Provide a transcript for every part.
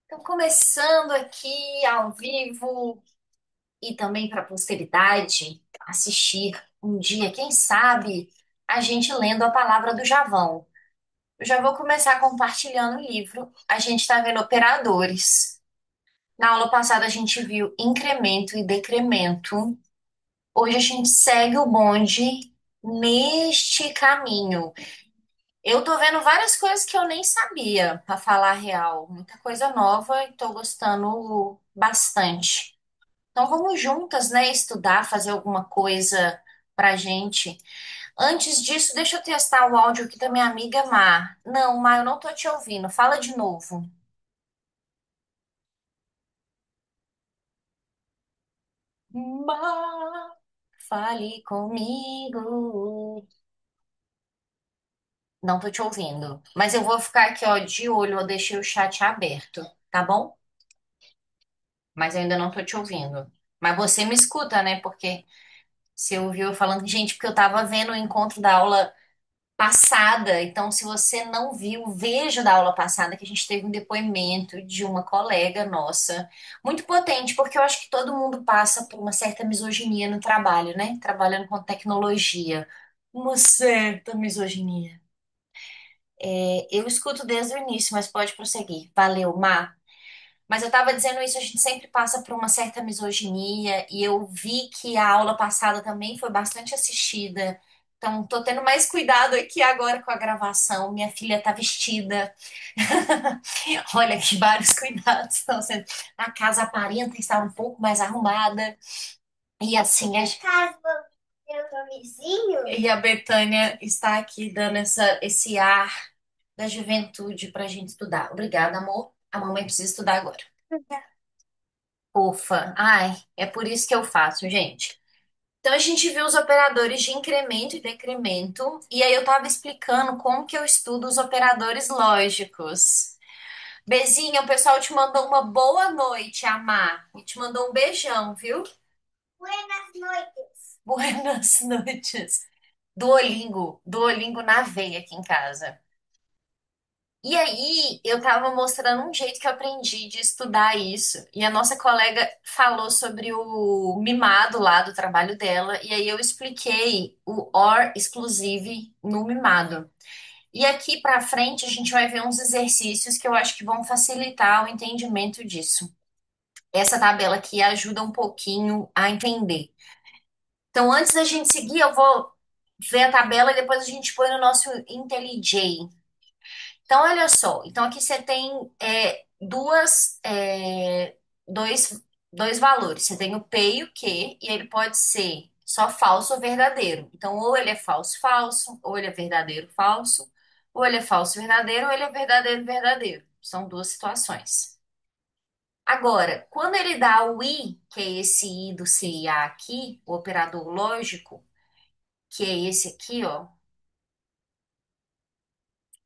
Então, começando aqui ao vivo e também para a posteridade assistir um dia, quem sabe, a gente lendo a palavra do Javão. Eu já vou começar compartilhando o livro. A gente está vendo operadores. Na aula passada a gente viu incremento e decremento. Hoje a gente segue o bonde neste caminho. Eu tô vendo várias coisas que eu nem sabia, para falar a real. Muita coisa nova e tô gostando bastante. Então vamos juntas, né, estudar, fazer alguma coisa pra gente. Antes disso, deixa eu testar o áudio aqui da minha amiga Mar. Não, Mar, eu não tô te ouvindo. Fala de novo. Mar, fale comigo. Não tô te ouvindo. Mas eu vou ficar aqui, ó, de olho. Eu deixei o chat aberto, tá bom? Mas eu ainda não tô te ouvindo. Mas você me escuta, né? Porque você ouviu eu falando, gente, porque eu tava vendo o encontro da aula passada. Então, se você não viu, veja da aula passada que a gente teve um depoimento de uma colega nossa, muito potente, porque eu acho que todo mundo passa por uma certa misoginia no trabalho, né? Trabalhando com tecnologia. Uma certa misoginia. Eu escuto desde o início, mas pode prosseguir. Valeu, Má. Mas eu estava dizendo isso, a gente sempre passa por uma certa misoginia, e eu vi que a aula passada também foi bastante assistida. Então, tô tendo mais cuidado aqui agora com a gravação. Minha filha tá vestida. Olha que vários cuidados estão sendo. A casa aparenta estar um pouco mais arrumada. E assim, e a Betânia está aqui dando esse ar da juventude para a gente estudar. Obrigada, amor. A mamãe precisa estudar agora. Ufa, ai, é por isso que eu faço, gente. Então a gente viu os operadores de incremento e decremento, e aí eu estava explicando como que eu estudo os operadores lógicos. Bezinha, o pessoal te mandou uma boa noite, Amar, e te mandou um beijão, viu? Buenas noites. Buenas noites. Duolingo, Duolingo na veia aqui em casa. E aí, eu tava mostrando um jeito que eu aprendi de estudar isso. E a nossa colega falou sobre o mimado lá do trabalho dela. E aí eu expliquei o OR exclusive no mimado. E aqui pra frente a gente vai ver uns exercícios que eu acho que vão facilitar o entendimento disso. Essa tabela aqui ajuda um pouquinho a entender. Então, antes da gente seguir, eu vou ver a tabela e depois a gente põe no nosso IntelliJ. Então, olha só. Então, aqui você tem dois valores. Você tem o P e o Q, e ele pode ser só falso ou verdadeiro. Então, ou ele é falso, falso, ou ele é verdadeiro, falso, ou ele é falso, verdadeiro, ou ele é verdadeiro, verdadeiro. São duas situações. Agora, quando ele dá o I, que é esse I do C e A aqui, o operador lógico, que é esse aqui, ó,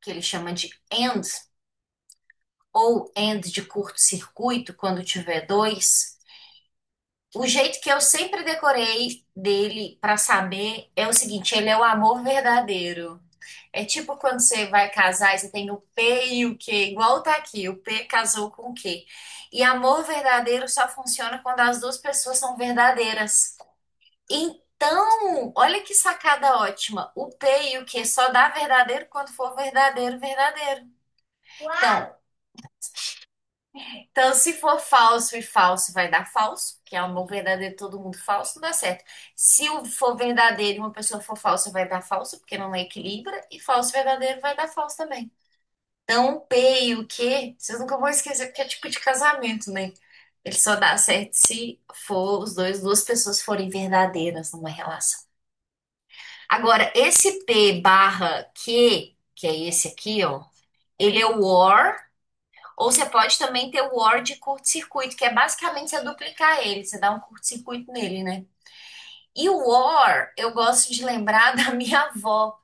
que ele chama de AND, ou AND de curto-circuito, quando tiver dois. O jeito que eu sempre decorei dele para saber é o seguinte: ele é o amor verdadeiro. É tipo quando você vai casar e você tem o P e o Q, igual tá aqui, o P casou com o Q. E amor verdadeiro só funciona quando as duas pessoas são verdadeiras. Então, olha que sacada ótima. O P e o Q só dá verdadeiro quando for verdadeiro, verdadeiro. Então, Então, se for falso e falso, vai dar falso, que é amor verdadeiro, todo mundo falso, não dá certo. Se for verdadeiro e uma pessoa for falsa, vai dar falso, porque não equilibra, e falso e verdadeiro vai dar falso também. Então, o P e o Q, vocês nunca vão esquecer, porque é tipo de casamento, né? Ele só dá certo se for duas pessoas forem verdadeiras numa relação. Agora, esse P barra Q, que é esse aqui, ó, ele é o OR. Ou você pode também ter o War de curto-circuito, que é basicamente você duplicar ele, você dá um curto-circuito nele, né? E o War, eu gosto de lembrar da minha avó.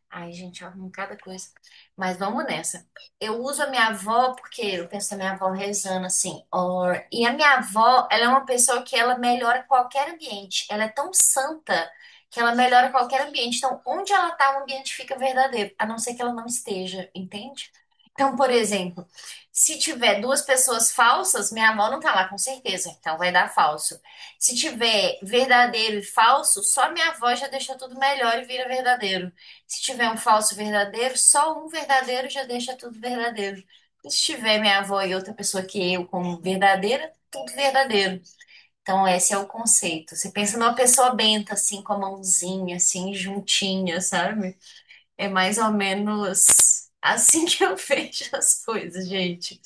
Ai, gente, eu arrumo cada coisa. Mas vamos nessa. Eu uso a minha avó porque eu penso na minha avó rezando assim, or. E a minha avó, ela é uma pessoa que ela melhora qualquer ambiente. Ela é tão santa que ela melhora qualquer ambiente. Então, onde ela tá, o ambiente fica verdadeiro, a não ser que ela não esteja, entende? Então, por exemplo, se tiver duas pessoas falsas, minha avó não tá lá, com certeza, então vai dar falso. Se tiver verdadeiro e falso, só minha avó já deixa tudo melhor e vira verdadeiro. Se tiver um falso e verdadeiro, só um verdadeiro já deixa tudo verdadeiro. E se tiver minha avó e outra pessoa que eu como verdadeira, tudo verdadeiro. Então, esse é o conceito. Você pensa numa pessoa benta, assim, com a mãozinha, assim, juntinha, sabe? É mais ou menos assim que eu vejo as coisas, gente.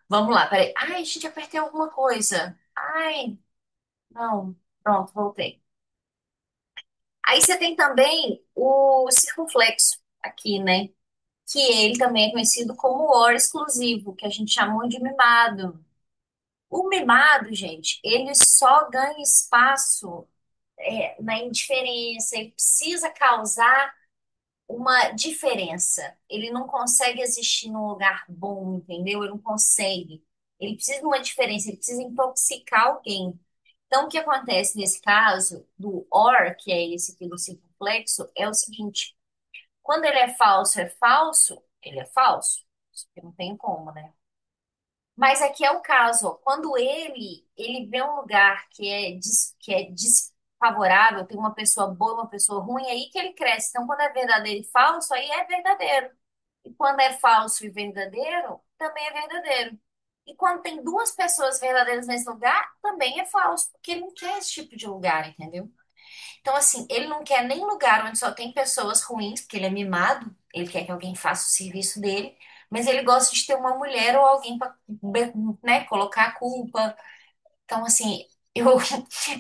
Vamos lá, peraí. Ai, gente, apertei alguma coisa. Ai, não. Pronto, voltei. Aí você tem também o circunflexo aqui, né? Que ele também é conhecido como OR exclusivo, que a gente chamou de mimado. O mimado, gente, ele só ganha espaço na indiferença, ele precisa causar uma diferença. Ele não consegue existir num lugar bom, entendeu? Ele não consegue. Ele precisa de uma diferença, ele precisa intoxicar alguém. Então, o que acontece nesse caso do OR, que é esse aqui do circunflexo, é o seguinte: quando ele é falso, ele é falso. Isso aqui não tem como, né? Mas aqui é o caso, ó, quando ele vê um lugar que é desfavorável, tem uma pessoa boa, uma pessoa ruim, é aí que ele cresce. Então, quando é verdadeiro e falso, aí é verdadeiro. E quando é falso e verdadeiro, também é verdadeiro. E quando tem duas pessoas verdadeiras nesse lugar, também é falso, porque ele não quer esse tipo de lugar, entendeu? Então, assim, ele não quer nem lugar onde só tem pessoas ruins, porque ele é mimado, ele quer que alguém faça o serviço dele, mas ele gosta de ter uma mulher ou alguém para, né, colocar a culpa. Então, assim, eu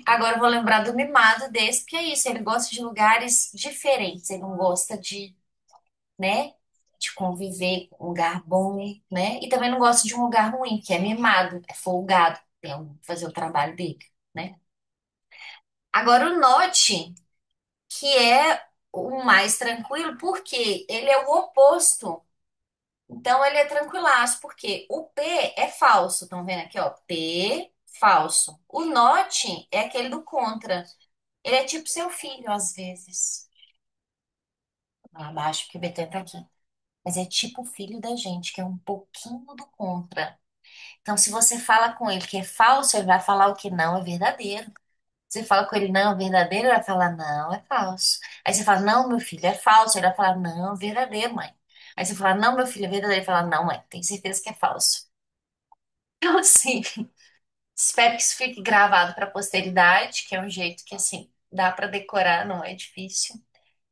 agora eu vou lembrar do mimado desse, porque é isso, ele gosta de lugares diferentes, ele não gosta de, né, de conviver com um lugar bom, né, e também não gosta de um lugar ruim, que é mimado, é folgado, tem que fazer o trabalho dele, né. Agora, o note que é o mais tranquilo, porque ele é o oposto. Então, ele é tranquilaço, porque o P é falso. Estão vendo aqui, ó? P, falso. O NOT é aquele do contra. Ele é tipo seu filho, às vezes. Lá abaixo, porque o BT tá aqui. Mas é tipo o filho da gente, que é um pouquinho do contra. Então, se você fala com ele que é falso, ele vai falar o que não é verdadeiro. Você fala com ele, não, é verdadeiro, ele vai falar, não, é falso. Aí você fala, não, meu filho, é falso. Ele vai falar, não, é verdadeiro, mãe. Aí você fala, não, meu filho, é verdadeiro. Ele fala, não, mãe, tem certeza que é falso. Então, assim, espero que isso fique gravado para a posteridade, que é um jeito que, assim, dá para decorar, não é difícil.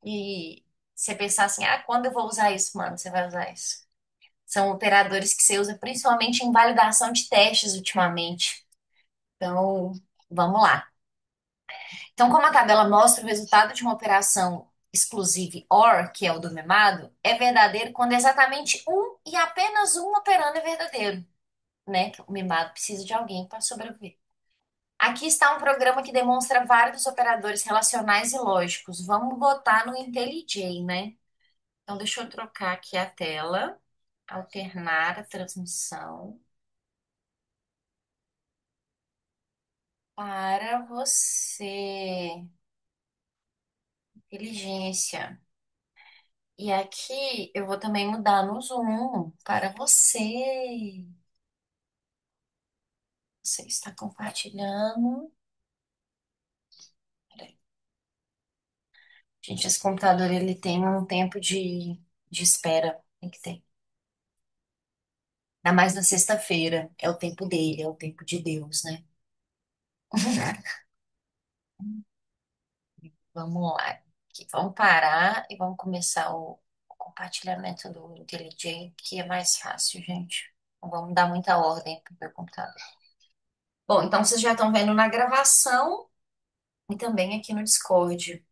E você pensar assim, ah, quando eu vou usar isso, mano? Você vai usar isso. São operadores que você usa principalmente em validação de testes ultimamente. Então, vamos lá. Então, como a tabela mostra o resultado de uma operação exclusive OR, que é o do memado, é verdadeiro quando exatamente um e apenas um operando é verdadeiro, né? Que o memado precisa de alguém para sobreviver. Aqui está um programa que demonstra vários operadores relacionais e lógicos. Vamos botar no IntelliJ, né? Então, deixa eu trocar aqui a tela, alternar a transmissão para você. Inteligência. E aqui eu vou também mudar no Zoom para você. Você está compartilhando. Peraí. Gente, esse computador ele tem um tempo de espera. Tem que ter. Ainda mais na sexta-feira. É o tempo dele, é o tempo de Deus, né? Vamos lá. Aqui, vamos parar e vamos começar o compartilhamento do IntelliJ, que é mais fácil, gente. Não vamos dar muita ordem para o meu computador. Bom, então vocês já estão vendo na gravação e também aqui no Discord.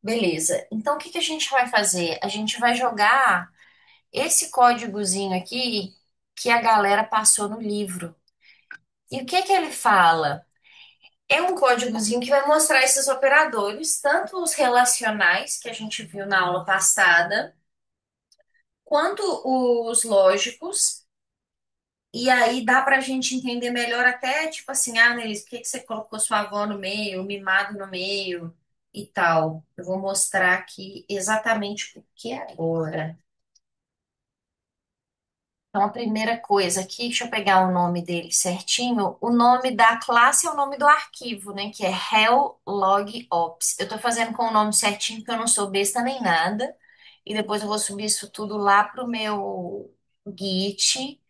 Beleza. Então, o que que a gente vai fazer? A gente vai jogar esse códigozinho aqui que a galera passou no livro. E o que que ele fala? É um códigozinho que vai mostrar esses operadores, tanto os relacionais, que a gente viu na aula passada, quanto os lógicos. E aí dá pra gente entender melhor até, tipo assim, ah, Nelis, por que que você colocou sua avó no meio, o mimado no meio? e tal. Eu vou mostrar aqui exatamente o que é agora. Então, a primeira coisa aqui, deixa eu pegar o nome dele certinho. O nome da classe é o nome do arquivo, né? Que é Hell Log Ops. Eu tô fazendo com o nome certinho, porque eu não sou besta nem nada. E depois eu vou subir isso tudo lá pro meu Git.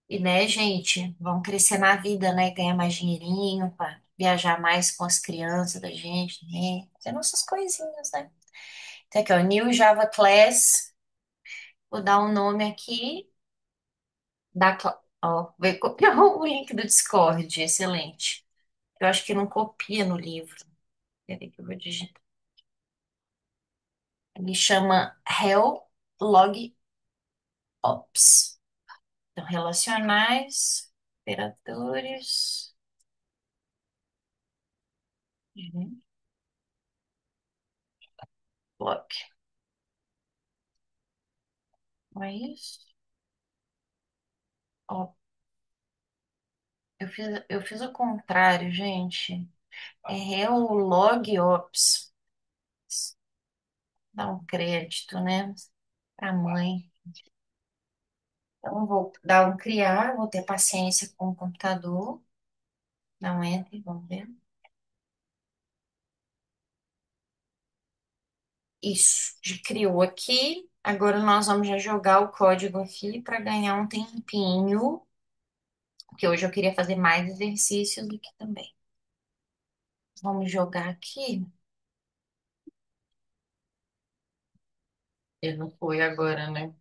E, né, gente, vamos crescer na vida, né? Ganhar mais dinheirinho, para viajar mais com as crianças da gente, né? Fazer nossas coisinhas, né? Então, aqui, ó, New Java Class. Vou dar um nome aqui. Ó, veio copiar o link do Discord, excelente. Eu acho que não copia no livro. Peraí que eu vou digitar. Ele chama Hell Log Ops. Então, relacionais, operadores. Uhum. Log. Não é isso? Ó, eu fiz o contrário, gente. É Hell Log Ops. Dá um crédito, né? Pra mãe. Então, vou dar um criar, vou ter paciência com o computador. Não entre, vamos ver. Isso, já criou aqui. Agora nós vamos já jogar o código aqui para ganhar um tempinho, porque hoje eu queria fazer mais exercícios do que também. Vamos jogar aqui. Ele não foi agora, né?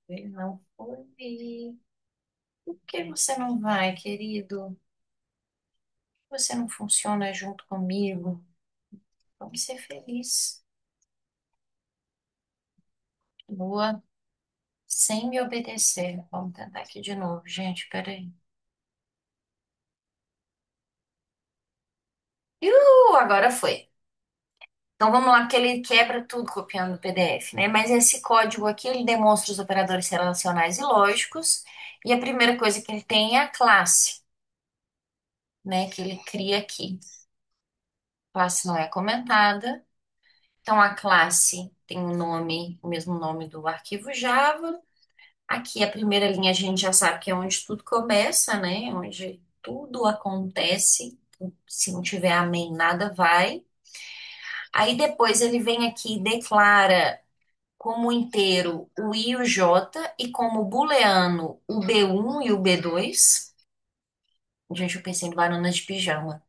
Ele não foi. Por que você não vai, querido? Você não funciona junto comigo? Vamos ser felizes. Boa, sem me obedecer. Vamos tentar aqui de novo, gente. Peraí. Agora foi. Então vamos lá, porque ele quebra tudo copiando o PDF, né? Mas esse código aqui, ele demonstra os operadores relacionais e lógicos. E a primeira coisa que ele tem é a classe, né? Que ele cria aqui. A classe não é comentada. Então a classe tem o nome, o mesmo nome do arquivo Java. Aqui a primeira linha a gente já sabe que é onde tudo começa, né? Onde tudo acontece. Se não tiver amém, nada vai. Aí depois ele vem aqui e declara como inteiro o I e o J e como booleano o B1 e o B2. Gente, eu pensei em banana de pijama.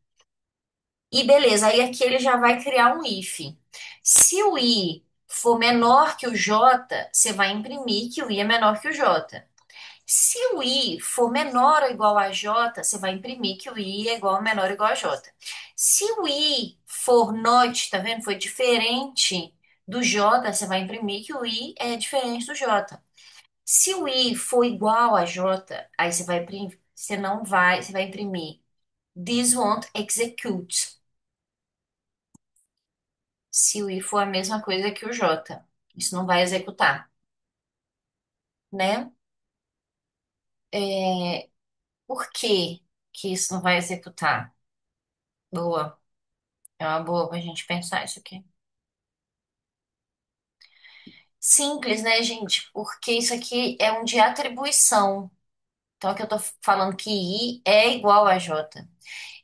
E beleza, aí aqui ele já vai criar um if. Se o I for menor que o J, você vai imprimir que o I é menor que o J. Se o I for menor ou igual a J, você vai imprimir que o I é igual a menor ou igual a J. Se o I for not, tá vendo? Foi diferente do J, você vai imprimir que o I é diferente do J. Se o I for igual a J, aí você vai imprimir, você não vai, você vai imprimir this won't execute. Se o I for a mesma coisa que o J, isso não vai executar, né? É, por que que isso não vai executar? Boa. É uma boa pra gente pensar isso aqui. Simples, né, gente? Porque isso aqui é um de atribuição. Então, aqui eu tô falando que I é igual a J.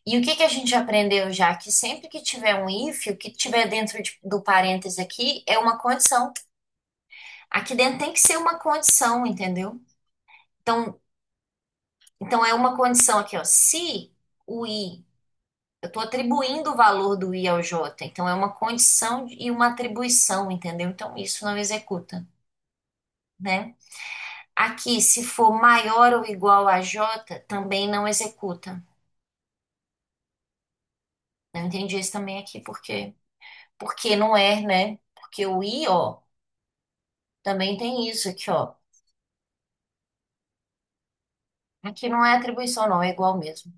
E o que que a gente aprendeu já? Que sempre que tiver um if, o que tiver dentro do parêntese aqui é uma condição. Aqui dentro tem que ser uma condição, entendeu? Então, então é uma condição aqui, ó. Se o I, eu estou atribuindo o valor do I ao J, então é uma condição e uma atribuição, entendeu? Então isso não executa, né? Aqui, se for maior ou igual a J, também não executa. Não entendi isso também aqui, porque não é, né? Porque o I, ó, também tem isso aqui, ó. Aqui não é atribuição, não, é igual mesmo.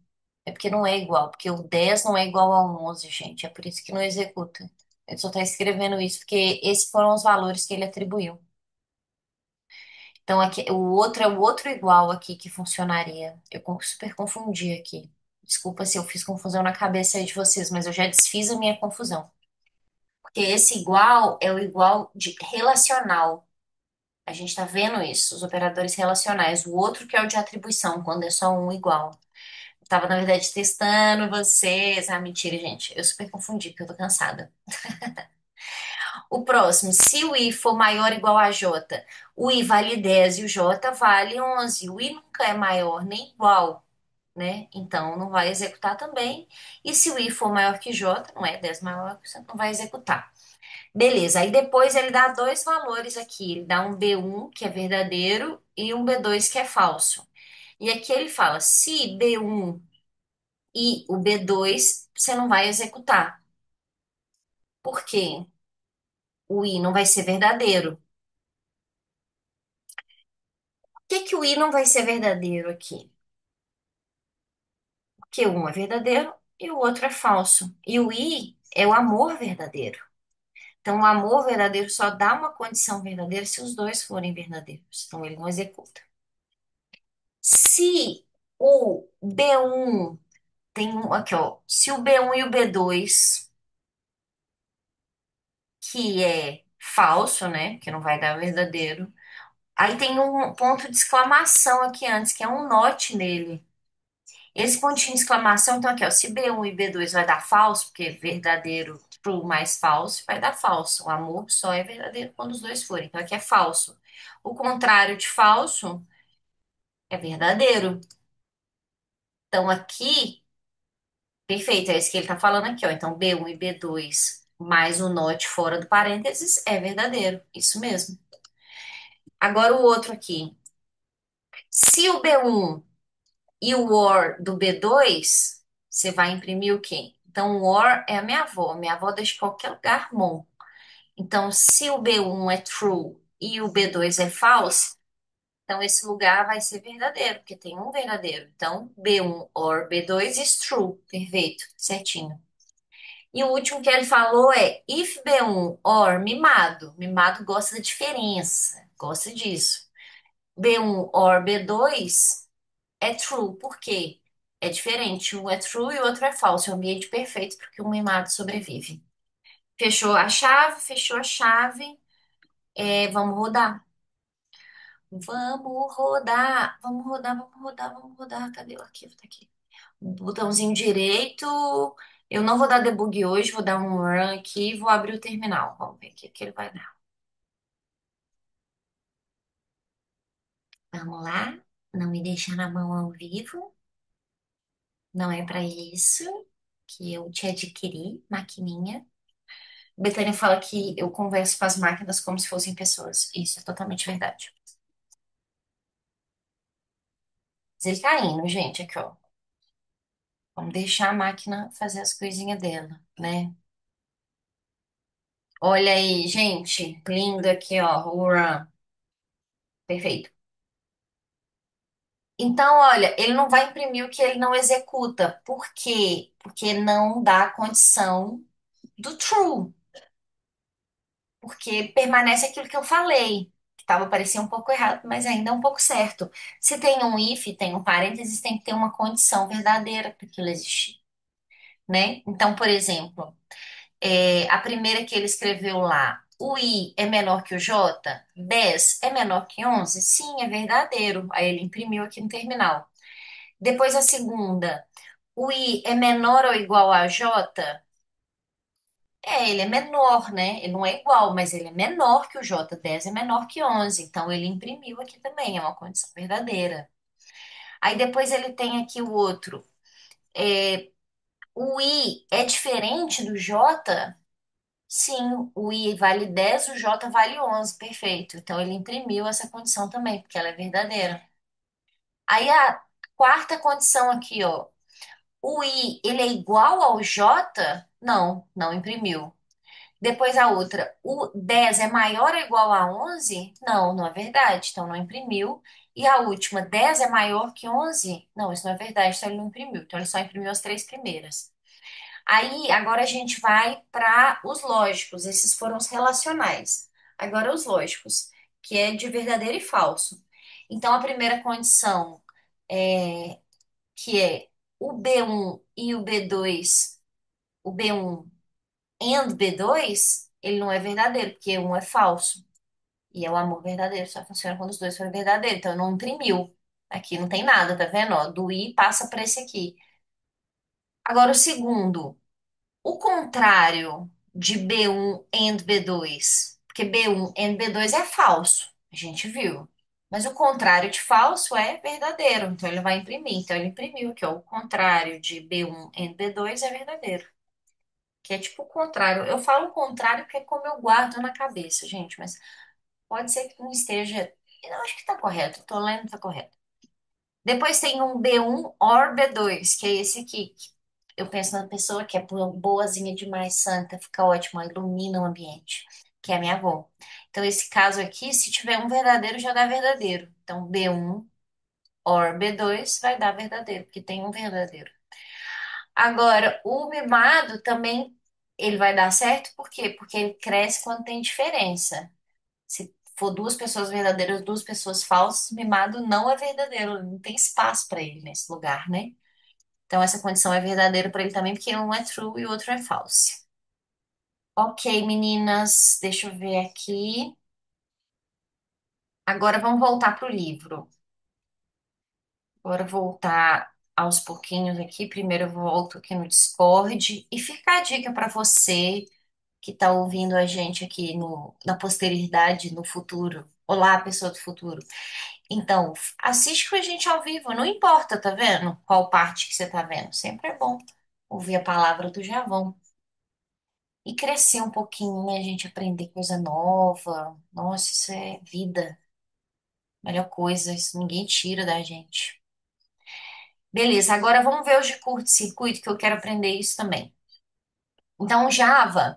É porque não é igual, porque o 10 não é igual ao 11, gente. É por isso que não executa. Ele só está escrevendo isso, porque esses foram os valores que ele atribuiu. Então, aqui, o outro é o outro igual aqui que funcionaria. Eu super confundi aqui. Desculpa se eu fiz confusão na cabeça aí de vocês, mas eu já desfiz a minha confusão. Porque esse igual é o igual de relacional. A gente está vendo isso, os operadores relacionais. O outro que é o de atribuição, quando é só um igual. Eu tava, na verdade, testando vocês. Ah, mentira, gente. Eu super confundi, porque eu tô cansada. O próximo, se o i for maior ou igual a j, o i vale 10 e o j vale 11. O i nunca é maior nem igual, né? Então, não vai executar também. E se o i for maior que j, não é 10 maior, você não vai executar. Beleza, aí depois ele dá dois valores aqui. Ele dá um B1, que é verdadeiro, e um B2, que é falso. E aqui ele fala, se B1 e o B2, você não vai executar. Por quê? O I não vai ser verdadeiro. Por que que o I não vai ser verdadeiro aqui? Porque um é verdadeiro e o outro é falso. E o I é o amor verdadeiro. Então, o amor verdadeiro só dá uma condição verdadeira se os dois forem verdadeiros. Então, ele não executa. Se o B1 tem um aqui, ó. Se o B1 e o B2, que é falso, né? Que não vai dar verdadeiro. Aí tem um ponto de exclamação aqui antes, que é um note nele. Esse pontinho de exclamação, então aqui, ó. Se B1 e B2 vai dar falso, porque verdadeiro, true mais falso, vai dar falso. O amor só é verdadeiro quando os dois forem. Então aqui é falso. O contrário de falso é verdadeiro. Então aqui. Perfeito, é isso que ele está falando aqui, ó. Então, B1 e B2 mais o not fora do parênteses é verdadeiro. Isso mesmo. Agora o outro aqui. Se o B1 e o OR do B2, você vai imprimir o quê? Então, o OR é a minha avó. Minha avó deixa em qualquer lugar mon. Então, se o B1 é true e o B2 é false, então esse lugar vai ser verdadeiro, porque tem um verdadeiro. Então, B1 or B2 is true. Perfeito, certinho. E o último que ele falou é if B1 or mimado. Mimado gosta da diferença, gosta disso. B1 or B2 é true, por quê? É diferente, um é true e o outro é falso. É o ambiente perfeito para que um mimado sobrevive. Fechou a chave, fechou a chave. É, vamos rodar. Vamos rodar, vamos rodar, vamos rodar, vamos rodar. Cadê o arquivo? Tá aqui. Botãozinho direito. Eu não vou dar debug hoje, vou dar um run aqui e vou abrir o terminal. Vamos ver o que que ele vai dar. Vamos lá. Não me deixar na mão ao vivo. Não é para isso que eu te adquiri, maquininha. Betânia fala que eu converso com as máquinas como se fossem pessoas. Isso é totalmente verdade. Mas ele tá indo, gente, aqui, ó. Vamos deixar a máquina fazer as coisinhas dela, né? Olha aí, gente. Lindo aqui, ó. O run. Perfeito. Então, olha, ele não vai imprimir o que ele não executa. Por quê? Porque não dá condição do true. Porque permanece aquilo que eu falei. Que estava parecendo um pouco errado, mas ainda é um pouco certo. Se tem um if, tem um parênteses, tem que ter uma condição verdadeira para aquilo existir, né? Então, por exemplo, a primeira que ele escreveu lá, o i é menor que o j, 10 é menor que 11? Sim, é verdadeiro. Aí ele imprimiu aqui no terminal. Depois a segunda, o i é menor ou igual a j? Ele é menor, né? Ele não é igual, mas ele é menor que o j. 10 é menor que 11. Então ele imprimiu aqui também, é uma condição verdadeira. Aí depois ele tem aqui o outro. É, o i é diferente do j? Sim, o i vale 10, o j vale 11. Perfeito. Então ele imprimiu essa condição também, porque ela é verdadeira. Aí a quarta condição aqui, ó. O i, ele é igual ao j? Não, não imprimiu. Depois a outra, o 10 é maior ou igual a 11? Não, não é verdade, então não imprimiu. E a última, 10 é maior que 11? Não, isso não é verdade, então ele não imprimiu. Então ele só imprimiu as três primeiras. Aí, agora a gente vai para os lógicos, esses foram os relacionais. Agora os lógicos, que é de verdadeiro e falso. Então a primeira condição é que é o B1 e o B1 and B2, ele não é verdadeiro, porque um é falso. E é o amor verdadeiro, só funciona quando os dois forem verdadeiros. Então, não imprimiu. Aqui não tem nada, tá vendo? Ó, do I passa para esse aqui. Agora, o segundo. O contrário de B1 and B2. Porque B1 and B2 é falso. A gente viu. Mas o contrário de falso é verdadeiro. Então, ele vai imprimir. Então, ele imprimiu aqui, ó. O contrário de B1 and B2 é verdadeiro. Que é tipo o contrário. Eu falo o contrário porque é como eu guardo na cabeça, gente. Mas pode ser que não esteja. Eu acho que tá correto. Tô lendo, tá correto. Depois tem um B1 or B2, que é esse aqui. Eu penso na pessoa que é boazinha demais, santa, fica ótimo, ilumina o ambiente, que é a minha avó. Então, esse caso aqui, se tiver um verdadeiro, já dá verdadeiro. Então, B1 or B2 vai dar verdadeiro, porque tem um verdadeiro. Agora, o mimado também, ele vai dar certo, por quê? Porque ele cresce quando tem diferença. Se for duas pessoas verdadeiras, duas pessoas falsas, mimado não é verdadeiro, não tem espaço para ele nesse lugar, né? Então, essa condição é verdadeira para ele também, porque um é true e o outro é false. Ok, meninas, deixa eu ver aqui. Agora vamos voltar para o livro. Agora voltar aos pouquinhos aqui. Primeiro eu volto aqui no Discord e fica a dica para você que está ouvindo a gente aqui na posteridade, no futuro. Olá, pessoa do futuro. Então, assiste com a gente ao vivo, não importa, tá vendo? Qual parte que você tá vendo. Sempre é bom ouvir a palavra do Javão. E crescer um pouquinho, né? A gente aprender coisa nova. Nossa, isso é vida. Melhor coisa, isso ninguém tira da gente. Beleza, agora vamos ver os de curto-circuito, que eu quero aprender isso também. Então, o Java,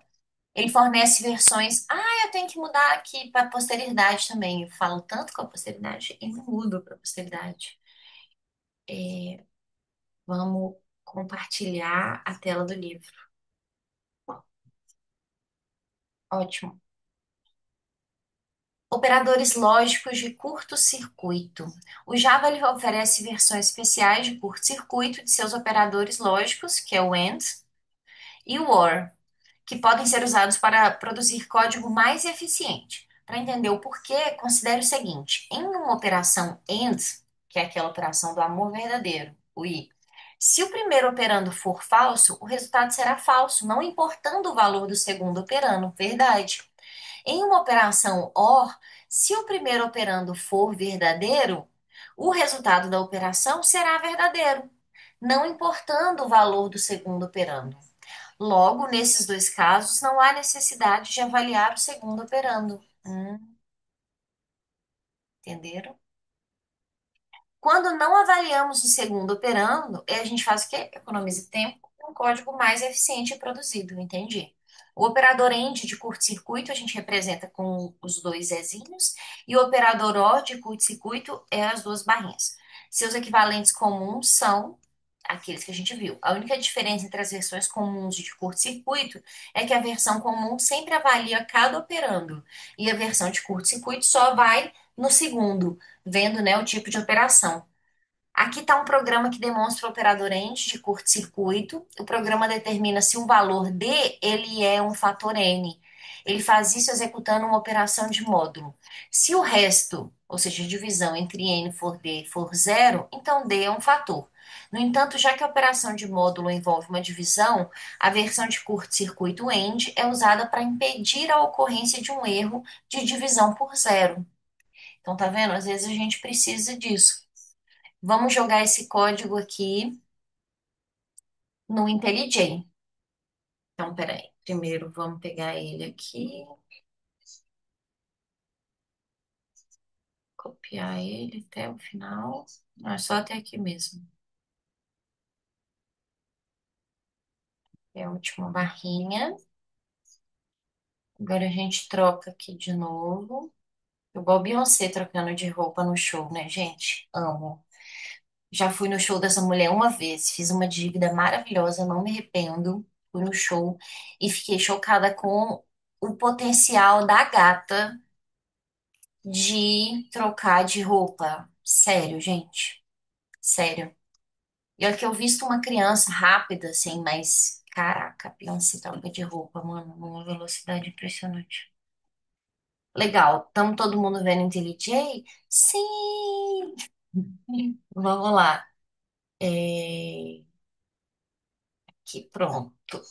ele fornece versões. Ah, eu tenho que mudar aqui para posteridade também. Eu falo tanto com a posteridade e não mudo para posteridade. Vamos compartilhar a tela do livro. Ótimo. Operadores lógicos de curto-circuito. O Java ele oferece versões especiais de curto-circuito de seus operadores lógicos, que é o AND e o OR, que podem ser usados para produzir código mais eficiente. Para entender o porquê, considere o seguinte: em uma operação AND, que é aquela operação do amor verdadeiro, o I, se o primeiro operando for falso, o resultado será falso, não importando o valor do segundo operando, verdade. Em uma operação OR, se o primeiro operando for verdadeiro, o resultado da operação será verdadeiro, não importando o valor do segundo operando. Logo, nesses dois casos, não há necessidade de avaliar o segundo operando. Entenderam? Quando não avaliamos o segundo operando, a gente faz o quê? Economiza tempo e um código mais eficiente é produzido, entendi. O operador AND de curto-circuito a gente representa com os dois Ezinhos e o operador OR de curto-circuito é as duas barrinhas. Seus equivalentes comuns são aqueles que a gente viu. A única diferença entre as versões comuns de curto-circuito é que a versão comum sempre avalia cada operando e a versão de curto-circuito só vai no segundo, vendo, né, o tipo de operação. Aqui está um programa que demonstra o operador end de curto-circuito. O programa determina se um valor D ele é um fator n. Ele faz isso executando uma operação de módulo. Se o resto, ou seja, a divisão entre n for D for zero, então D é um fator. No entanto, já que a operação de módulo envolve uma divisão, a versão de curto-circuito end é usada para impedir a ocorrência de um erro de divisão por zero. Então, tá vendo? Às vezes a gente precisa disso. Vamos jogar esse código aqui no IntelliJ. Então, peraí. Primeiro, vamos pegar ele aqui, copiar ele até o final. Não, é só até aqui mesmo. É a última barrinha. Agora a gente troca aqui de novo. Igual Beyoncé trocando de roupa no show, né, gente? Amo. Já fui no show dessa mulher uma vez, fiz uma dívida maravilhosa, não me arrependo. Fui no show e fiquei chocada com o potencial da gata de trocar de roupa. Sério, gente. Sério. E olha que eu visto uma criança rápida, assim, mas caraca, a Beyoncé troca de roupa, mano, numa velocidade impressionante. Legal, estamos todo mundo vendo IntelliJ? Sim! Vamos lá. Aqui, pronto.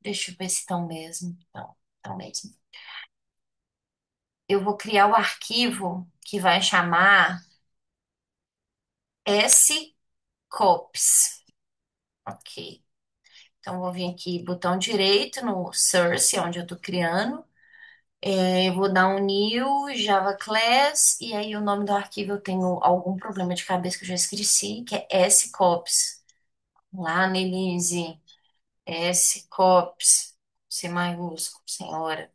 Deixa eu ver se estão mesmo. Não, estão mesmo. Eu vou criar o arquivo que vai chamar scops. Ok. Então, vou vir aqui, botão direito no source, onde eu estou criando. Eu vou dar um new Java Class, e aí o nome do arquivo eu tenho algum problema de cabeça que eu já esqueci, que é scops. Lá, Nelise, scops, C maiúsculo, senhora.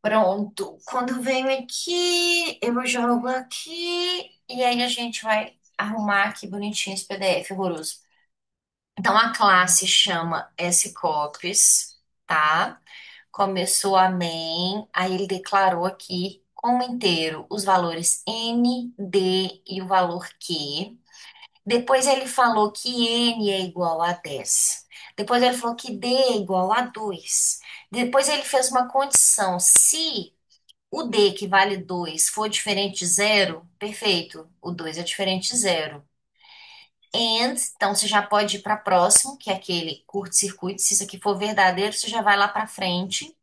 Pronto. Quando eu venho aqui, eu jogo aqui, e aí a gente vai arrumar aqui bonitinho esse PDF horroroso. Então, a classe chama scops, tá? Começou a main, aí ele declarou aqui como inteiro os valores n, d e o valor q. Depois ele falou que n é igual a 10. Depois ele falou que d é igual a 2. Depois ele fez uma condição. Se o d, que vale 2, for diferente de zero, perfeito, o 2 é diferente de zero. And, então você já pode ir para próximo, que é aquele curto-circuito. Se isso aqui for verdadeiro, você já vai lá para frente.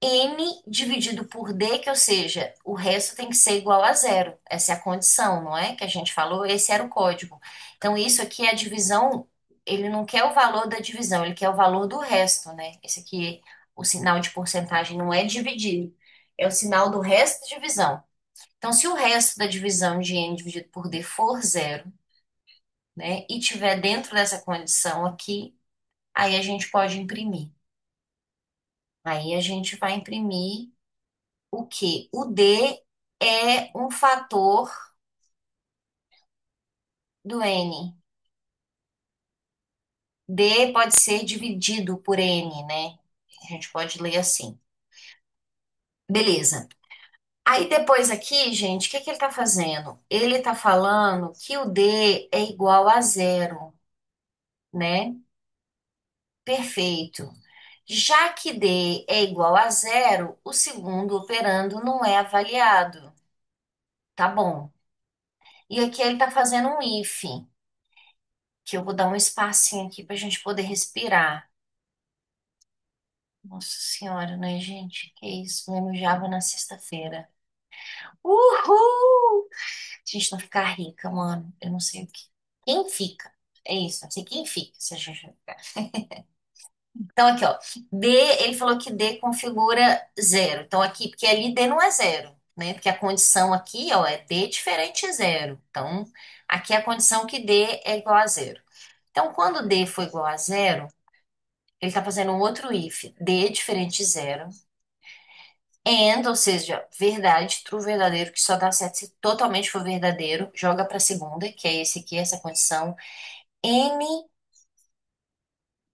N dividido por D, que ou seja, o resto tem que ser igual a zero. Essa é a condição, não é? Que a gente falou, esse era o código. Então, isso aqui é a divisão, ele não quer o valor da divisão, ele quer o valor do resto, né? Esse aqui, o sinal de porcentagem não é dividido, é o sinal do resto da divisão. Então, se o resto da divisão de N dividido por D for zero, né, e tiver dentro dessa condição aqui, aí a gente pode imprimir. Aí a gente vai imprimir o quê? O D é um fator do N. D pode ser dividido por N, né? A gente pode ler assim. Beleza. Aí depois aqui, gente, o que que ele está fazendo? Ele está falando que o D é igual a zero, né? Perfeito. Já que D é igual a zero, o segundo operando não é avaliado. Tá bom. E aqui ele está fazendo um if, que eu vou dar um espacinho aqui para a gente poder respirar. Nossa senhora, né, gente? Que isso? Lendo Java na sexta-feira. Uhul! A gente não ficar rica, mano. Eu não sei o que. Quem fica? É isso, não sei quem fica se a gente não ficar. Então, aqui, ó. D, ele falou que D configura zero. Então, aqui, porque ali D não é zero, né? Porque a condição aqui, ó, é D diferente de zero. Então, aqui é a condição que D é igual a zero. Então, quando D for igual a zero, ele está fazendo um outro if. D diferente de zero. And, ou seja, verdade, true, verdadeiro, que só dá certo se totalmente for verdadeiro, joga para a segunda, que é esse aqui, essa condição. N,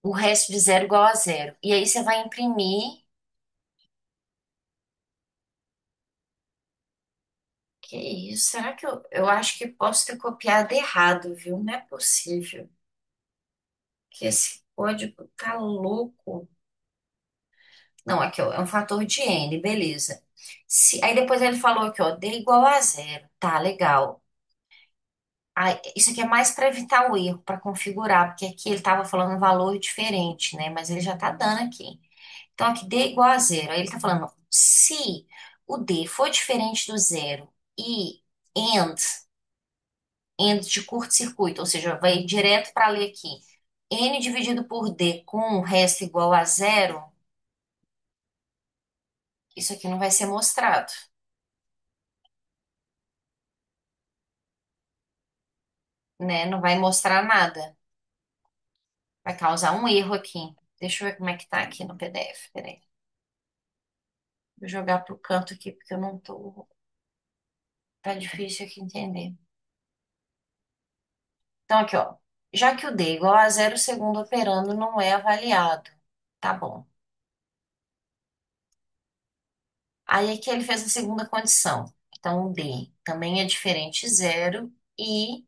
o resto de zero igual a zero. E aí você vai imprimir. Que isso? Será que eu acho que posso ter copiado errado, viu? Não é possível. Que esse código tá louco. Não, aqui, ó, é um fator de N, beleza. Aí depois ele falou aqui, ó, D igual a zero. Tá, legal. Ah, isso aqui é mais para evitar o erro, para configurar, porque aqui ele estava falando um valor diferente, né? Mas ele já está dando aqui. Então, aqui D igual a zero. Aí ele está falando, se o D for diferente do zero e AND, AND de curto-circuito, ou seja, vai direto para ler aqui, N dividido por D com o resto igual a zero, isso aqui não vai ser mostrado, né? Não vai mostrar nada. Vai causar um erro aqui. Deixa eu ver como é que tá aqui no PDF. Peraí. Vou jogar pro canto aqui porque eu não tô. Tá difícil aqui entender. Então, aqui, ó. Já que o D é igual a zero, o segundo operando não é avaliado. Tá bom. Aí aqui ele fez a segunda condição. Então, o D também é diferente de zero e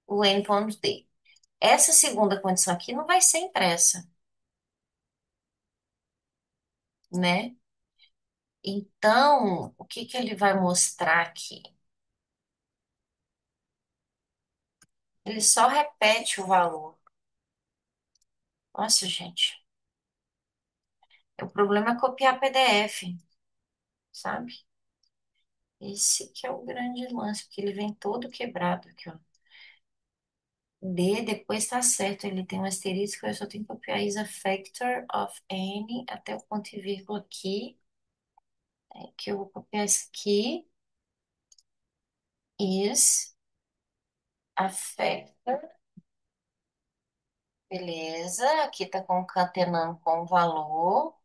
o N ponto D. Essa segunda condição aqui não vai ser impressa, né? Então, o que que ele vai mostrar aqui? Ele só repete o valor. Nossa, gente, o problema é copiar PDF, sabe? Esse que é o grande lance, porque ele vem todo quebrado aqui, ó. D, depois tá certo, ele tem um asterisco, eu só tenho que copiar is a factor of n até o ponto e vírgula aqui, que eu vou copiar isso aqui, is a factor, beleza, aqui tá concatenando com o valor,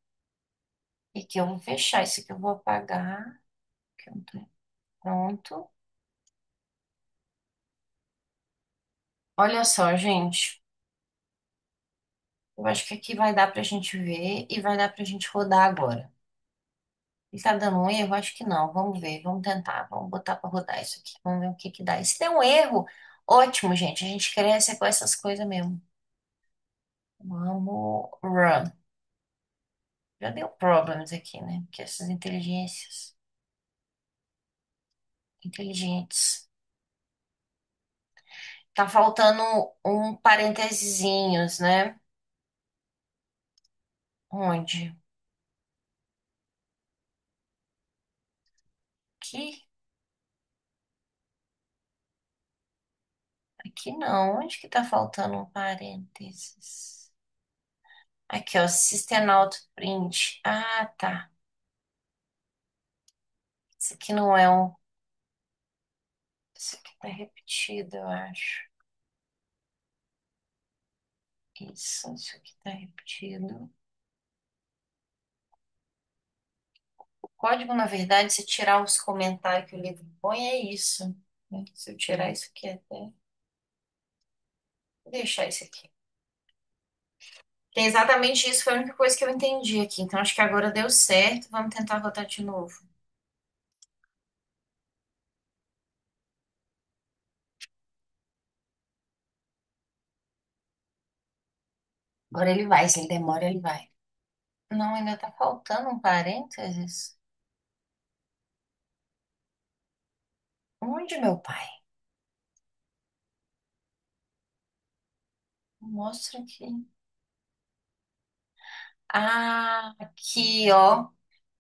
e que eu vou fechar, isso aqui eu vou apagar, que eu não tô- pronto. Olha só, gente, eu acho que aqui vai dar pra gente ver e vai dar pra gente rodar agora. Ele tá dando um erro? Acho que não. Vamos ver, vamos tentar. Vamos botar para rodar isso aqui. Vamos ver o que que dá. E se der um erro, ótimo, gente. A gente cresce com essas coisas mesmo. Vamos run. Já deu problemas aqui, né? Porque essas inteligências inteligentes. Tá faltando um parênteses, né? Onde? Aqui? Aqui não. Onde que tá faltando um parênteses? Aqui, ó. System out print. Ah, tá. Isso aqui não é um. Isso aqui tá repetido, eu acho. Isso aqui tá repetido. O código, na verdade, se tirar os comentários que o livro põe, é isso, né? Se eu tirar isso aqui até. Vou deixar isso aqui. Que é exatamente isso, foi a única coisa que eu entendi aqui. Então, acho que agora deu certo. Vamos tentar botar de novo. Agora ele vai. Se ele demora, ele vai. Não, ainda tá faltando um parênteses. Onde, meu pai? Mostra aqui. Ah, aqui, ó.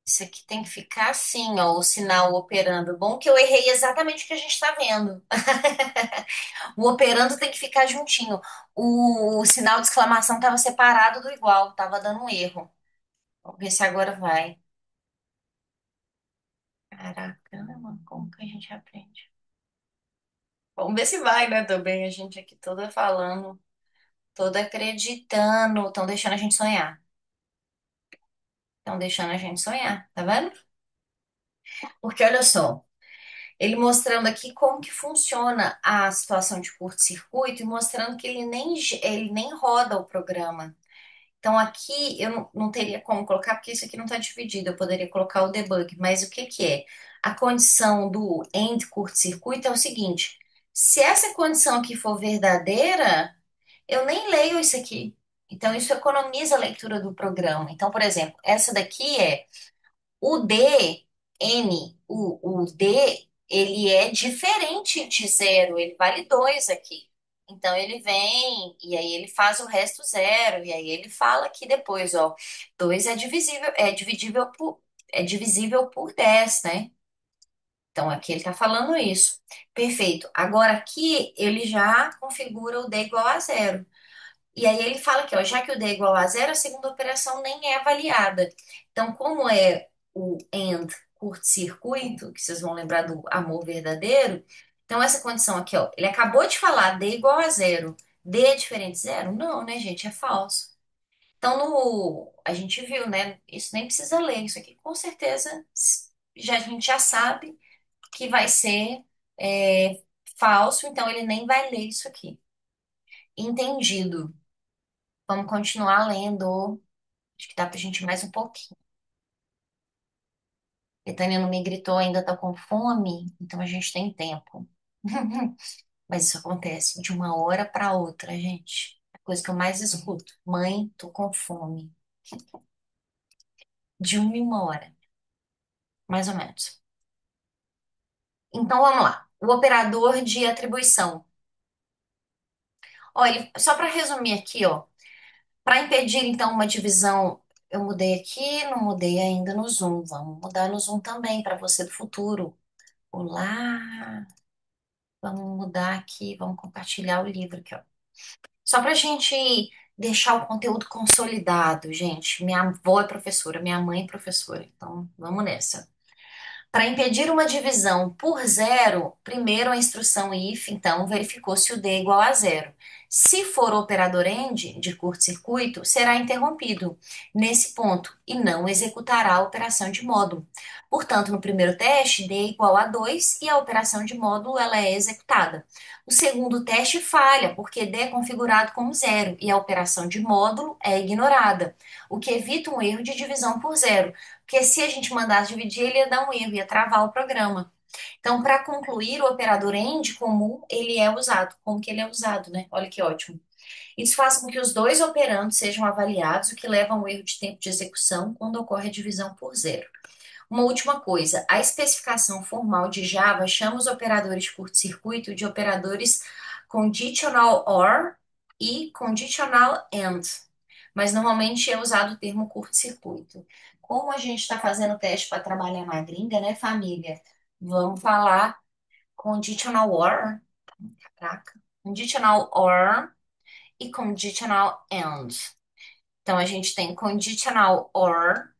Isso aqui tem que ficar assim, ó, o sinal operando. Bom que eu errei exatamente o que a gente está vendo. O operando tem que ficar juntinho. O sinal de exclamação estava separado do igual, estava dando um erro. Vamos ver se agora vai. Caraca, mano, como que a gente aprende? Vamos ver se vai, né? Também a gente aqui toda falando, toda acreditando. Estão deixando a gente sonhar. Estão deixando a gente sonhar, tá vendo? Porque olha só. Ele mostrando aqui como que funciona a situação de curto-circuito e mostrando que ele nem roda o programa. Então aqui eu não teria como colocar, porque isso aqui não está dividido. Eu poderia colocar o debug, mas o que que é? A condição do end curto-circuito é o seguinte: se essa condição aqui for verdadeira, eu nem leio isso aqui. Então isso economiza a leitura do programa. Então, por exemplo, essa daqui é o D, o D, ele é diferente de zero, ele vale dois aqui. Então ele vem e aí ele faz o resto zero, e aí ele fala aqui depois, ó, 2 é divisível por 10, né? Então aqui ele está falando isso. Perfeito. Agora aqui ele já configura o D igual a zero. E aí ele fala que, ó, já que o D é igual a zero, a segunda operação nem é avaliada. Então, como é o AND curto-circuito, que vocês vão lembrar do amor verdadeiro, então essa condição aqui, ó, ele acabou de falar D igual a zero. D é diferente de zero? Não, né, gente? É falso. Então, a gente viu, né? Isso nem precisa ler. Isso aqui, com certeza, a gente já sabe que vai ser falso, então ele nem vai ler isso aqui. Entendido. Vamos continuar lendo. Acho que dá pra gente ir mais um pouquinho. Betânia não me gritou, ainda tá com fome, então a gente tem tempo. Mas isso acontece de uma hora para outra, gente. A coisa que eu mais escuto. Mãe, tô com fome. De uma em uma hora, mais ou menos. Então vamos lá. O operador de atribuição. Olha, só para resumir aqui, ó. Para impedir então uma divisão, eu mudei aqui, não mudei ainda no Zoom. Vamos mudar no Zoom também para você do futuro. Olá, vamos mudar aqui, vamos compartilhar o livro aqui, ó. Só para a gente deixar o conteúdo consolidado, gente. Minha avó é professora, minha mãe é professora, então vamos nessa. Para impedir uma divisão por zero, primeiro a instrução if, então, verificou se o D é igual a zero. Se for o operador AND, de curto-circuito, será interrompido nesse ponto e não executará a operação de módulo. Portanto, no primeiro teste, D é igual a 2 e a operação de módulo ela é executada. O segundo teste falha, porque D é configurado como zero e a operação de módulo é ignorada, o que evita um erro de divisão por zero. Porque se a gente mandasse dividir, ele ia dar um erro, ia travar o programa. Então, para concluir, o operador AND comum, ele é usado. Como que ele é usado, né? Olha que ótimo. Isso faz com que os dois operandos sejam avaliados, o que leva a um erro de tempo de execução quando ocorre a divisão por zero. Uma última coisa, a especificação formal de Java chama os operadores de curto-circuito de operadores conditional OR e conditional AND, mas normalmente é usado o termo curto-circuito. Como a gente está fazendo teste para trabalhar na gringa, né, família? Vamos falar conditional OR, caraca, conditional OR e conditional AND. Então a gente tem conditional OR,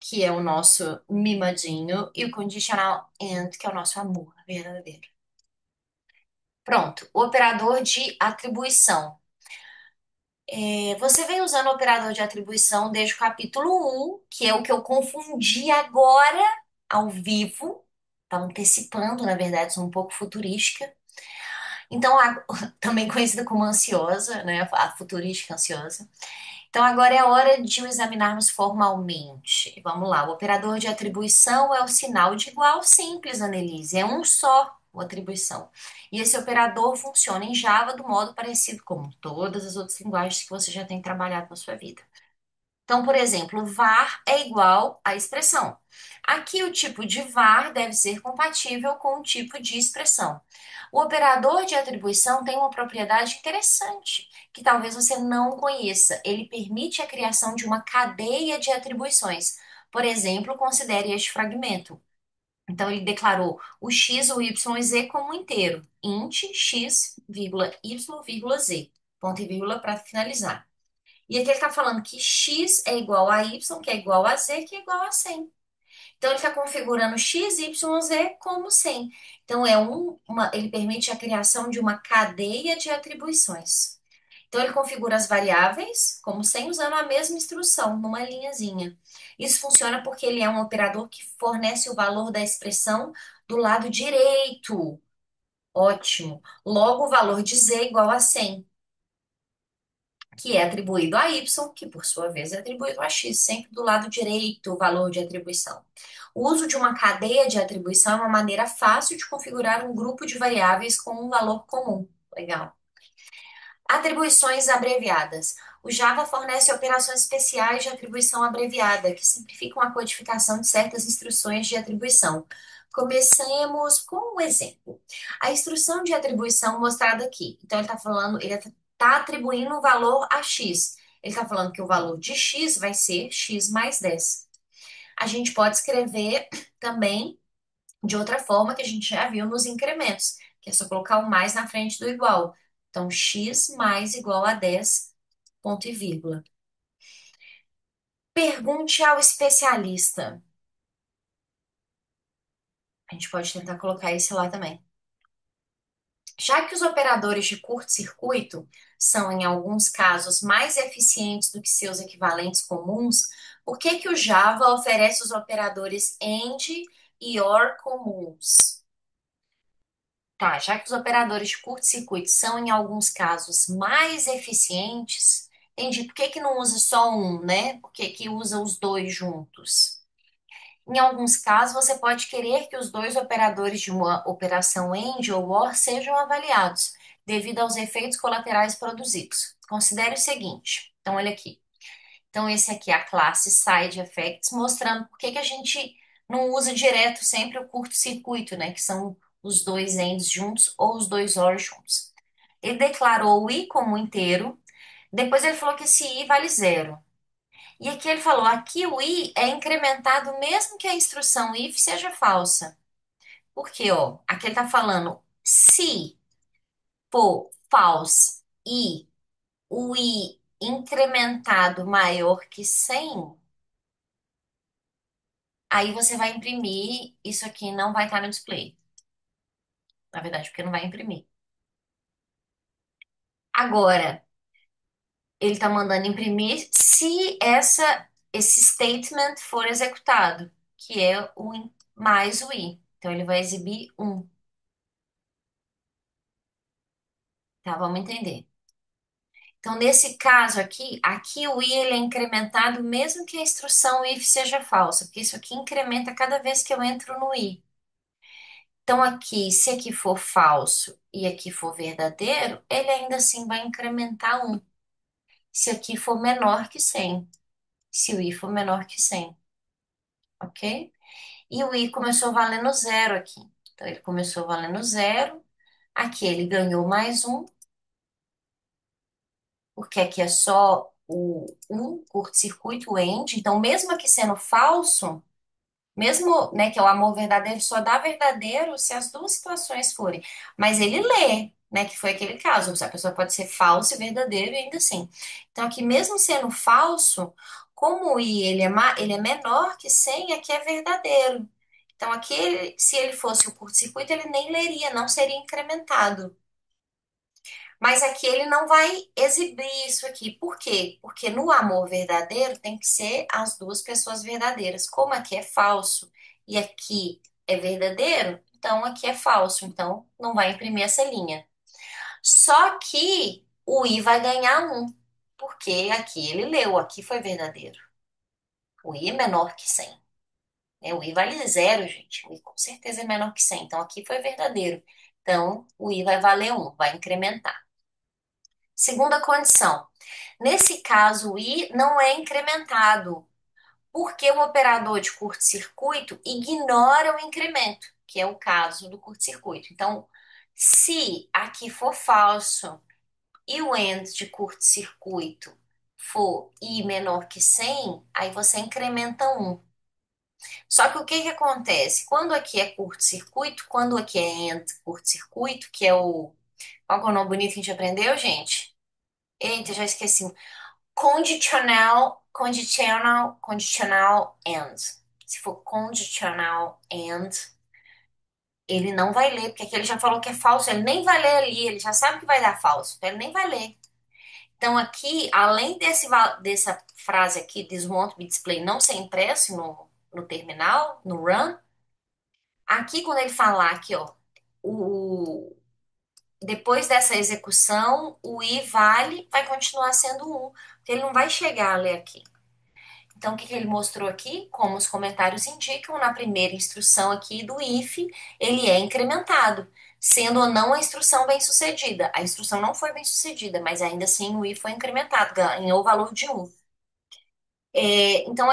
que é o nosso mimadinho, e o conditional and, que é o nosso amor verdadeiro. Pronto, o operador de atribuição. Você vem usando o operador de atribuição desde o capítulo 1, que é o que eu confundi agora, ao vivo. Tá antecipando, na verdade, sou um pouco futurística. Então, também conhecida como ansiosa, né? A futurística ansiosa. Então, agora é a hora de o examinarmos formalmente. Vamos lá. O operador de atribuição é o sinal de igual simples, Annelise. É um só o atribuição. E esse operador funciona em Java do modo parecido com todas as outras linguagens que você já tem trabalhado na sua vida. Então, por exemplo, var é igual à expressão. Aqui, o tipo de var deve ser compatível com o tipo de expressão. O operador de atribuição tem uma propriedade interessante, que talvez você não conheça. Ele permite a criação de uma cadeia de atribuições. Por exemplo, considere este fragmento. Então, ele declarou o x, o y e z como um inteiro. Int x, vírgula, y, vírgula, z. Ponto e vírgula para finalizar. E aqui ele está falando que x é igual a y, que é igual a z, que é igual a 100. Então, ele está configurando x, y, z como 100. Então, ele permite a criação de uma cadeia de atribuições. Então, ele configura as variáveis como 100 usando a mesma instrução, numa linhazinha. Isso funciona porque ele é um operador que fornece o valor da expressão do lado direito. Ótimo. Logo, o valor de z é igual a 100, que é atribuído a y, que por sua vez é atribuído a x, sempre do lado direito o valor de atribuição. O uso de uma cadeia de atribuição é uma maneira fácil de configurar um grupo de variáveis com um valor comum. Legal. Atribuições abreviadas. O Java fornece operações especiais de atribuição abreviada, que simplificam a codificação de certas instruções de atribuição. Comecemos com um exemplo. A instrução de atribuição mostrada aqui. Então, ele está falando, ele está atribuindo um valor a x. Ele está falando que o valor de x vai ser x mais 10. A gente pode escrever também de outra forma que a gente já viu nos incrementos, que é só colocar o mais na frente do igual. Então, x mais igual a 10, ponto e vírgula. Pergunte ao especialista. A gente pode tentar colocar esse lá também. Já que os operadores de curto-circuito são, em alguns casos, mais eficientes do que seus equivalentes comuns, por que que o Java oferece os operadores AND e OR comuns? Tá, já que os operadores de curto-circuito são, em alguns casos, mais eficientes, entendi por que que não usa só um, né? Por que que usa os dois juntos? Em alguns casos, você pode querer que os dois operadores de uma operação AND ou OR sejam avaliados, devido aos efeitos colaterais produzidos. Considere o seguinte. Então, olha aqui. Então, esse aqui é a classe Side Effects, mostrando por que que a gente não usa direto sempre o curto-circuito, né? Que são os dois ends juntos ou os dois OR juntos. Ele declarou o I como inteiro, depois ele falou que esse I vale zero. E aqui ele falou, aqui o I é incrementado mesmo que a instrução if seja falsa. Por quê, ó? Aqui ele está falando, se for false e o I incrementado maior que 100, aí você vai imprimir, isso aqui não vai estar no display. Na verdade, porque não vai imprimir. Agora, ele está mandando imprimir se esse statement for executado, que é o mais o i. Então, ele vai exibir um, tá? Vamos entender. Então, nesse caso aqui o i ele é incrementado mesmo que a instrução if seja falsa, porque isso aqui incrementa cada vez que eu entro no i. Então, aqui, se aqui for falso e aqui for verdadeiro, ele ainda assim vai incrementar um. Se aqui for menor que 100, se o i for menor que 100, ok? E o i começou valendo zero aqui. Então, ele começou valendo zero. Aqui ele ganhou mais um, porque aqui é só o um curto-circuito, o end. Então, mesmo aqui sendo falso, mesmo, né, que é o amor verdadeiro, só dá verdadeiro se as duas situações forem. Mas ele lê, né, que foi aquele caso. A pessoa pode ser falso e verdadeiro e ainda assim. Então, aqui mesmo sendo falso, como o i ele é menor que 100, aqui é verdadeiro. Então, aqui, se ele fosse o curto-circuito, ele nem leria, não seria incrementado. Mas aqui ele não vai exibir isso aqui. Por quê? Porque no amor verdadeiro tem que ser as duas pessoas verdadeiras. Como aqui é falso e aqui é verdadeiro, então aqui é falso. Então não vai imprimir essa linha. Só que o i vai ganhar um, porque aqui ele leu, aqui foi verdadeiro. O i é menor que 100, né? O i vale zero, gente. O i com certeza é menor que 100. Então aqui foi verdadeiro. Então o i vai valer um, vai incrementar. Segunda condição. Nesse caso, o I não é incrementado, porque o operador de curto-circuito ignora o incremento, que é o caso do curto-circuito. Então, se aqui for falso e o end de curto-circuito for I menor que 100, aí você incrementa um. Só que o que que acontece? Quando aqui é curto-circuito, quando aqui é end curto-circuito, que é o... Qual que é o nome bonito que a gente aprendeu, gente? Eita, já esqueci. Conditional and. Se for conditional and, ele não vai ler, porque aqui ele já falou que é falso, ele nem vai ler ali, ele já sabe que vai dar falso, então ele nem vai ler. Então aqui, além dessa frase aqui, this won't be displayed, não ser impresso no terminal, no run, aqui quando ele falar aqui, ó, o, depois dessa execução, o i vale vai continuar sendo um, porque ele não vai chegar a ler aqui. Então, o que que ele mostrou aqui? Como os comentários indicam, na primeira instrução aqui do if, ele é incrementado, sendo ou não a instrução bem-sucedida. A instrução não foi bem-sucedida, mas ainda assim o if foi incrementado, ganhou o valor de um. Então,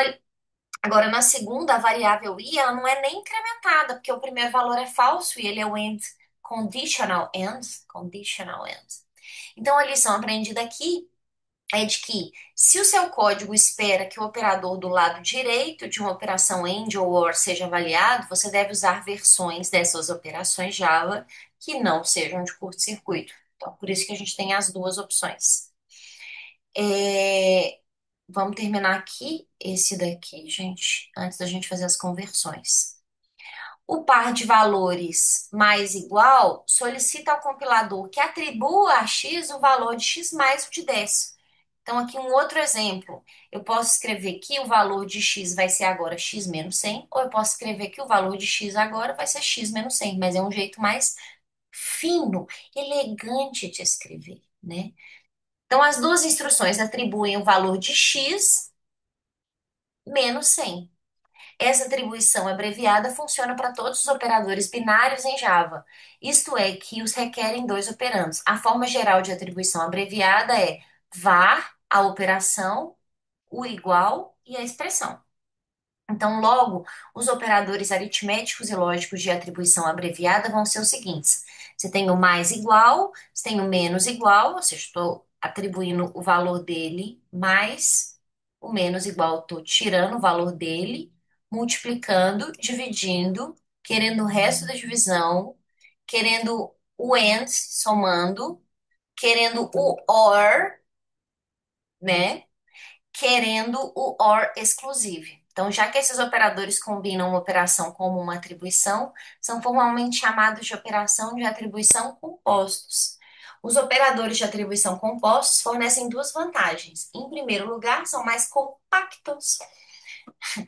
agora na segunda, a variável i, ela não é nem incrementada, porque o primeiro valor é falso e ele é o end, conditional end. Então, a lição aprendida aqui é de que se o seu código espera que o operador do lado direito de uma operação AND ou OR seja avaliado, você deve usar versões dessas operações Java que não sejam de curto-circuito. Então, por isso que a gente tem as duas opções. É, Vamos terminar aqui esse daqui, gente, antes da gente fazer as conversões. O par de valores mais igual solicita ao compilador que atribua a x o valor de x mais o de 10. Então, aqui um outro exemplo. Eu posso escrever que o valor de x vai ser agora x menos 100, ou eu posso escrever que o valor de x agora vai ser x menos 100, mas é um jeito mais fino, elegante de escrever, né? Então, as duas instruções atribuem o valor de x menos 100. Essa atribuição abreviada funciona para todos os operadores binários em Java, isto é, que os requerem dois operandos. A forma geral de atribuição abreviada é var, a operação, o igual e a expressão. Então, logo, os operadores aritméticos e lógicos de atribuição abreviada vão ser os seguintes: você tem o mais igual, você tem o menos igual, ou seja, estou atribuindo o valor dele, mais o menos igual, estou tirando o valor dele, multiplicando, dividindo, querendo o resto da divisão, querendo o and, somando, querendo o or, né? Querendo o OR exclusive. Então, já que esses operadores combinam uma operação como uma atribuição, são formalmente chamados de operação de atribuição compostos. Os operadores de atribuição compostos fornecem duas vantagens. Em primeiro lugar, são mais compactos,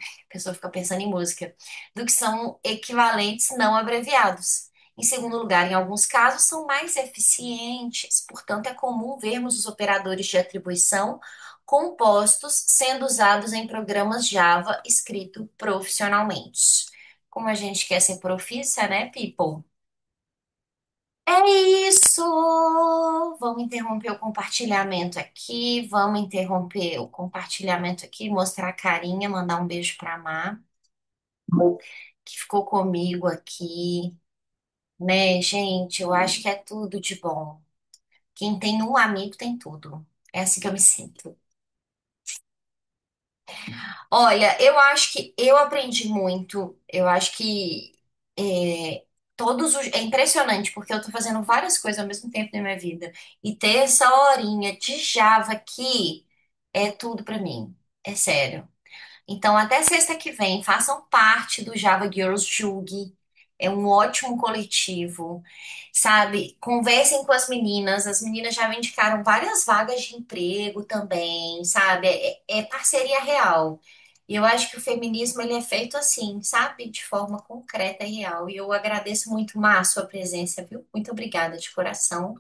a pessoa fica pensando em música, do que são equivalentes não abreviados. Em segundo lugar, em alguns casos, são mais eficientes, portanto, é comum vermos os operadores de atribuição compostos sendo usados em programas Java escrito profissionalmente. Como a gente quer ser profissa, né, people? É isso! Vamos interromper o compartilhamento aqui, vamos interromper o compartilhamento aqui, mostrar a carinha, mandar um beijo pra Má, que ficou comigo aqui, né, gente? Eu acho que é tudo de bom. Quem tem um amigo tem tudo. É assim que eu me sinto. Olha, eu acho que eu aprendi muito. Eu acho que é, é impressionante, porque eu tô fazendo várias coisas ao mesmo tempo na minha vida. E ter essa horinha de Java aqui é tudo pra mim. É sério. Então, até sexta que vem, façam parte do Java Girls Jug. É um ótimo coletivo, sabe? Conversem com as meninas já me indicaram várias vagas de emprego também, sabe? É parceria real. E eu acho que o feminismo ele é feito assim, sabe? De forma concreta e real. E eu agradeço muito, Má, a sua presença, viu? Muito obrigada de coração.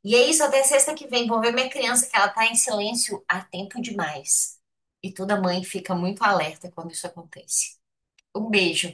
E é isso, até sexta que vem. Vou ver minha criança que ela tá em silêncio há tempo demais. E toda mãe fica muito alerta quando isso acontece. Um beijo.